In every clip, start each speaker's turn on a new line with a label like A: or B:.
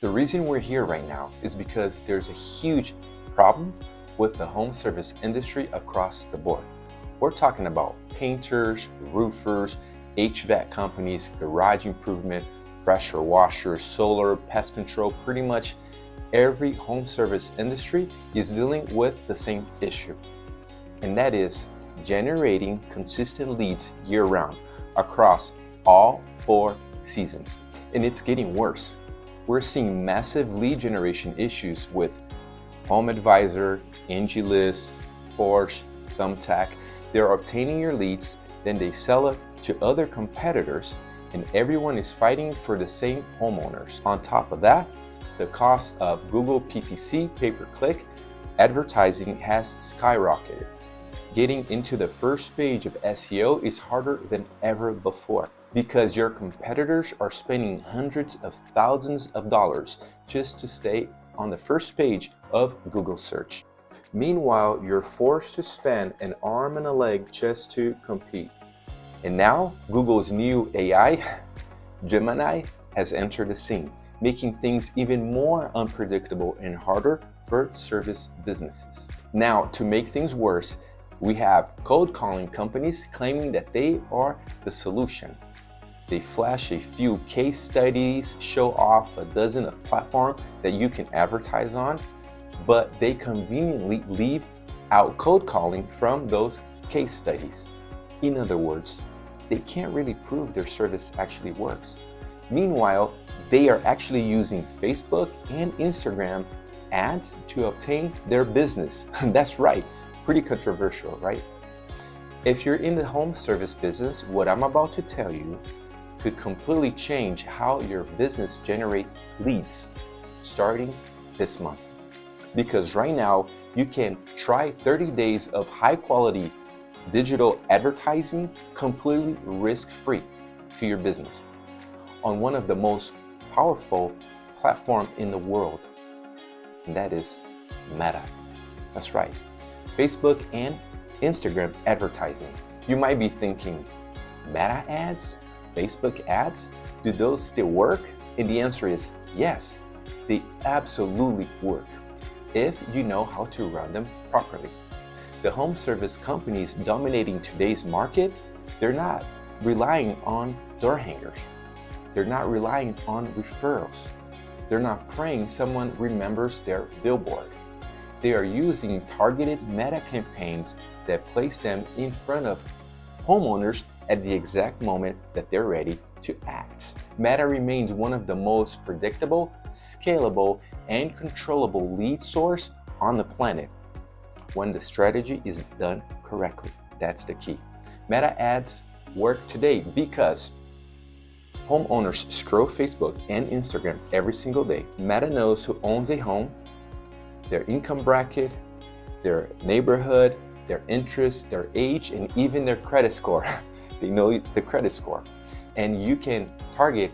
A: The reason we're here right now is because there's a huge problem with the home service industry across the board. We're talking about painters, roofers, HVAC companies, garage improvement, pressure washers, solar, pest control. Pretty much every home service industry is dealing with the same issue, and that is generating consistent leads year-round across all 4 seasons. And it's getting worse. We're seeing massive lead generation issues with Home Advisor, AngieList, Porsche, Thumbtack. They're obtaining your leads, then they sell it to other competitors, and everyone is fighting for the same homeowners. On top of that, the cost of Google PPC, pay-per-click, advertising has skyrocketed. Getting into the first page of SEO is harder than ever before because your competitors are spending hundreds of thousands of dollars just to stay on the first page of Google search. Meanwhile, you're forced to spend an arm and a leg just to compete. And now, Google's new AI, Gemini, has entered the scene, making things even more unpredictable and harder for service businesses. Now, to make things worse, we have cold calling companies claiming that they are the solution. They flash a few case studies, show off a dozen of platforms that you can advertise on, but they conveniently leave out cold calling from those case studies. In other words, they can't really prove their service actually works. Meanwhile, they are actually using Facebook and Instagram ads to obtain their business. That's right, pretty controversial, right? If you're in the home service business, what I'm about to tell you could completely change how your business generates leads starting this month. Because right now, you can try 30 days of high quality digital advertising completely risk-free to your business on one of the most powerful platforms in the world, and that is Meta. That's right, Facebook and Instagram advertising. You might be thinking, Meta ads? Facebook ads? Do those still work? And the answer is yes, they absolutely work if you know how to run them properly. The home service companies dominating today's market, they're not relying on door hangers. They're not relying on referrals. They're not praying someone remembers their billboard. They are using targeted meta campaigns that place them in front of homeowners at the exact moment that they're ready to act. Meta remains one of the most predictable, scalable, and controllable lead source on the planet when the strategy is done correctly. That's the key. Meta ads work today because homeowners scroll Facebook and Instagram every single day. Meta knows who owns a home, their income bracket, their neighborhood, their interests, their age, and even their credit score. They know the credit score. And you can target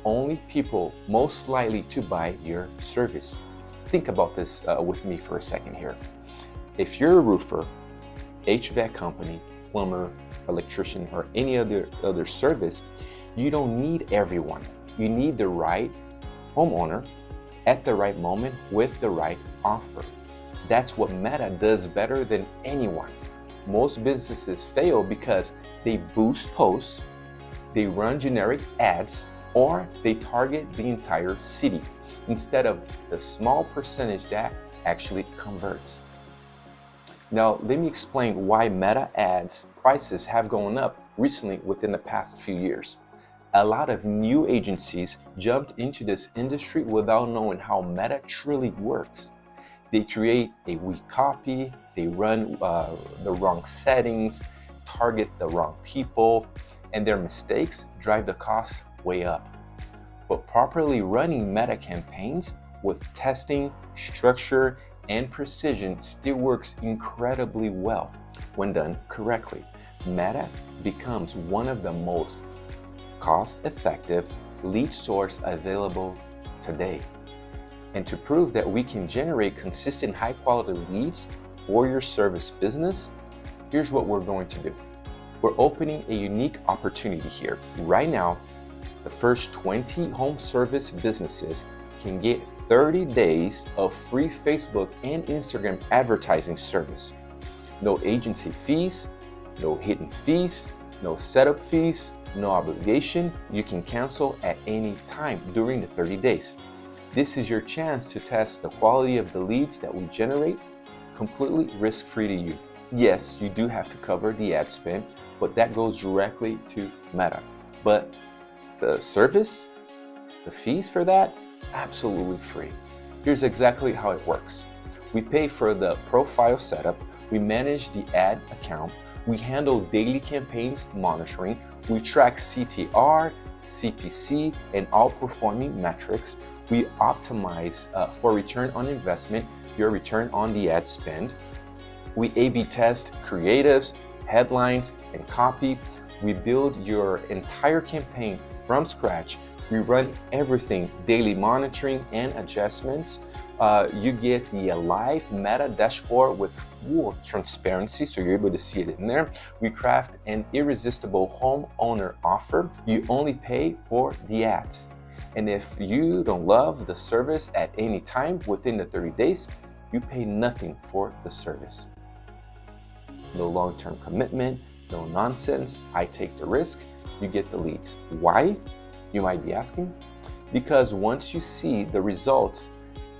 A: only people most likely to buy your service. Think about this with me for a second here. If you're a roofer, HVAC company, plumber, electrician, or any other service, you don't need everyone. You need the right homeowner at the right moment with the right offer. That's what Meta does better than anyone. Most businesses fail because they boost posts, they run generic ads, or they target the entire city instead of the small percentage that actually converts. Now, let me explain why Meta ads prices have gone up recently within the past few years. A lot of new agencies jumped into this industry without knowing how Meta truly works. They create a weak copy, they run the wrong settings, target the wrong people, and their mistakes drive the cost way up. But properly running Meta campaigns with testing, structure, and precision still works incredibly well when done correctly. Meta becomes one of the most cost-effective lead source available today. And to prove that we can generate consistent high-quality leads for your service business, here's what we're going to do. We're opening a unique opportunity here. Right now, the first 20 home service businesses can get 30 days of free Facebook and Instagram advertising service. No agency fees, no hidden fees, no setup fees, no obligation. You can cancel at any time during the 30 days. This is your chance to test the quality of the leads that we generate, completely risk-free to you. Yes, you do have to cover the ad spend, but that goes directly to Meta. But the service, the fees for that, absolutely free. Here's exactly how it works. We pay for the profile setup, we manage the ad account, we handle daily campaigns monitoring, we track CTR, CPC, and outperforming metrics. We optimize for return on investment, your return on the ad spend. We A/B test creatives, headlines, and copy. We build your entire campaign from scratch. We run everything, daily monitoring and adjustments. You get the live Meta dashboard with full transparency, so you're able to see it in there. We craft an irresistible homeowner offer. You only pay for the ads. And if you don't love the service at any time within the 30 days, you pay nothing for the service. No long-term commitment, no nonsense. I take the risk, you get the leads. Why? You might be asking. Because once you see the results,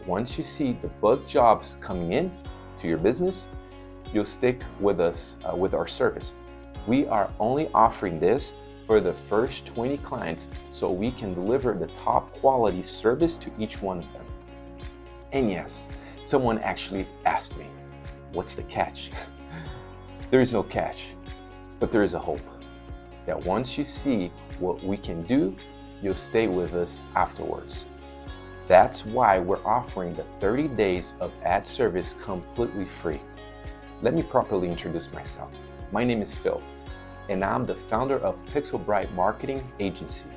A: once you see the booked jobs coming in to your business, you'll stick with us with our service. We are only offering this for the first 20 clients so we can deliver the top quality service to each one of them. And yes, someone actually asked me, what's the catch? There is no catch, but there is a hope that once you see what we can do, you'll stay with us afterwards. That's why we're offering the 30 days of ad service completely free. Let me properly introduce myself. My name is Phil, and I'm the founder of Pixel Bright Marketing Agency.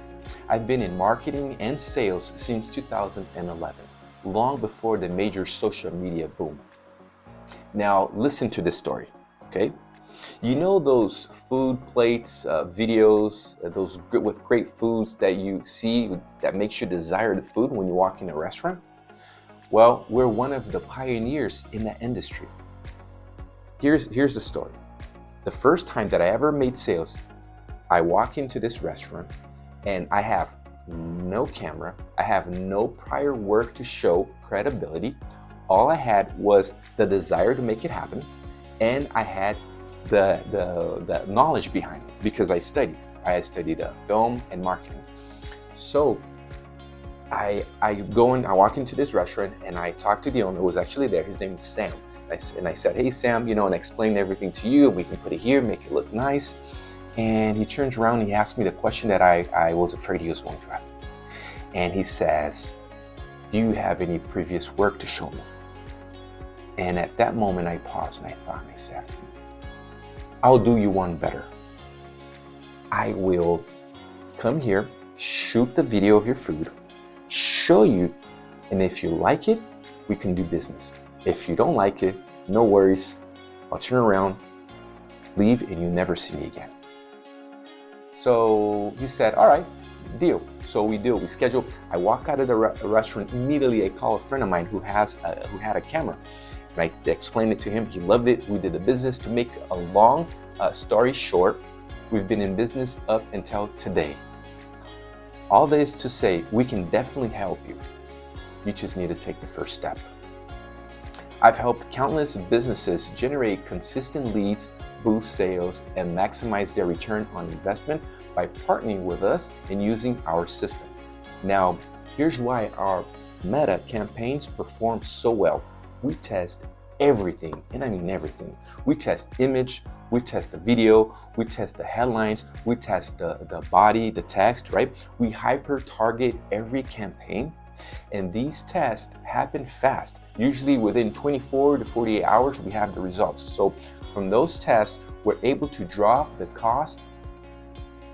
A: I've been in marketing and sales since 2011, long before the major social media boom. Now, listen to this story, okay? You know those food plates, videos, those with great foods that you see that makes you desire the food when you walk in a restaurant? Well, we're one of the pioneers in that industry. Here's the story. The first time that I ever made sales, I walk into this restaurant and I have no camera, I have no prior work to show credibility. All I had was the desire to make it happen, and I had the knowledge behind it because I studied film and marketing. So I walk into this restaurant and I talk to the owner who was actually there. His name is Sam. And I said, hey Sam, and I explained everything to you. We can put it here, make it look nice. And he turns around and he asked me the question that I was afraid he was going to ask me. And he says, do you have any previous work to show me? And at that moment I paused and I thought and I said, I'll do you one better. I will come here, shoot the video of your food, show you, and if you like it, we can do business. If you don't like it, no worries. I'll turn around, leave, and you never see me again. So he said, all right, deal. So we do. We schedule. I walk out of the restaurant immediately. I call a friend of mine who had a camera. And I explained it to him. He loved it. We did the business. To make a long story short, we've been in business up until today. All this to say, we can definitely help you. You just need to take the first step. I've helped countless businesses generate consistent leads, boost sales, and maximize their return on investment by partnering with us and using our system. Now, here's why our Meta campaigns perform so well. We test everything, and I mean everything. We test image, we test the video, we test the headlines, we test the body, the text, right? We hyper target every campaign. And these tests happen fast. Usually within 24 to 48 hours, we have the results. So from those tests, we're able to drop the cost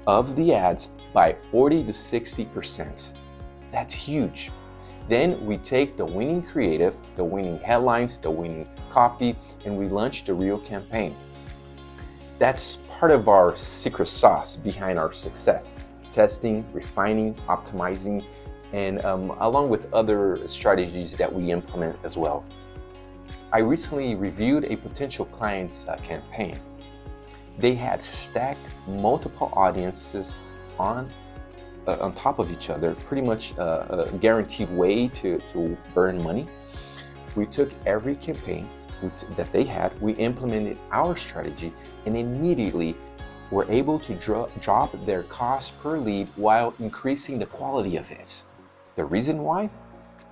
A: of the ads by 40 to 60%. That's huge. Then we take the winning creative, the winning headlines, the winning copy, and we launch the real campaign. That's part of our secret sauce behind our success. Testing, refining, optimizing, and along with other strategies that we implement as well. I recently reviewed a potential client's campaign. They had stacked multiple audiences on top of each other, pretty much a guaranteed way to burn money. We took every campaign that they had, we implemented our strategy, and immediately were able to drop their cost per lead while increasing the quality of it. The reason why?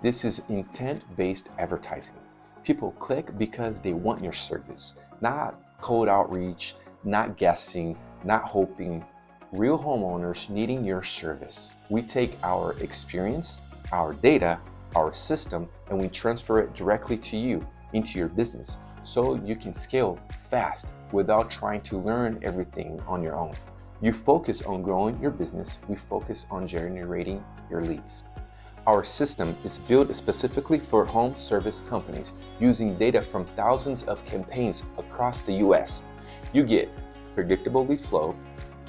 A: This is intent-based advertising. People click because they want your service, not cold outreach, not guessing, not hoping. Real homeowners needing your service. We take our experience, our data, our system, and we transfer it directly to you into your business so you can scale fast without trying to learn everything on your own. You focus on growing your business, we focus on generating your leads. Our system is built specifically for home service companies using data from thousands of campaigns across the US. You get predictable lead flow,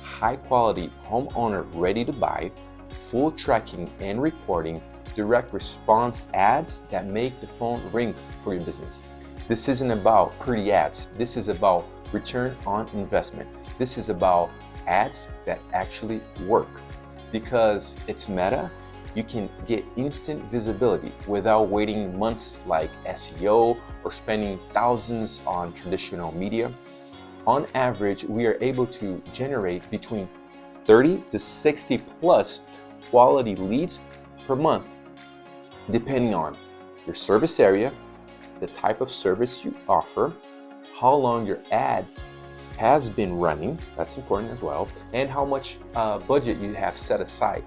A: high quality homeowner ready to buy, full tracking and reporting, direct response ads that make the phone ring for your business. This isn't about pretty ads. This is about return on investment. This is about ads that actually work. Because it's meta, you can get instant visibility without waiting months like SEO or spending thousands on traditional media. On average, we are able to generate between 30 to 60 plus quality leads per month, depending on your service area, the type of service you offer, how long your ad has been running, that's important as well, and how much budget you have set aside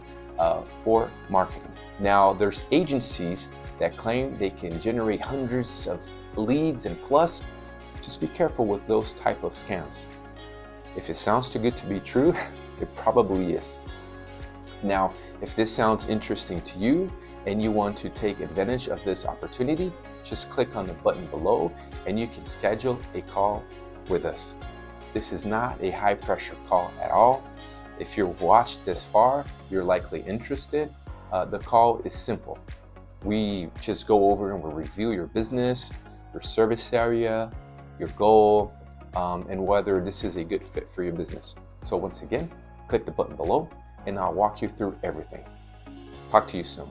A: for marketing. Now, there's agencies that claim they can generate hundreds of leads and plus. Just be careful with those type of scams. If it sounds too good to be true, it probably is. Now, if this sounds interesting to you and you want to take advantage of this opportunity, just click on the button below and you can schedule a call with us. This is not a high pressure call at all. If you've watched this far, you're likely interested. The call is simple. We just go over and we'll review your business, your service area, your goal, and whether this is a good fit for your business. So once again, click the button below and I'll walk you through everything. Talk to you soon.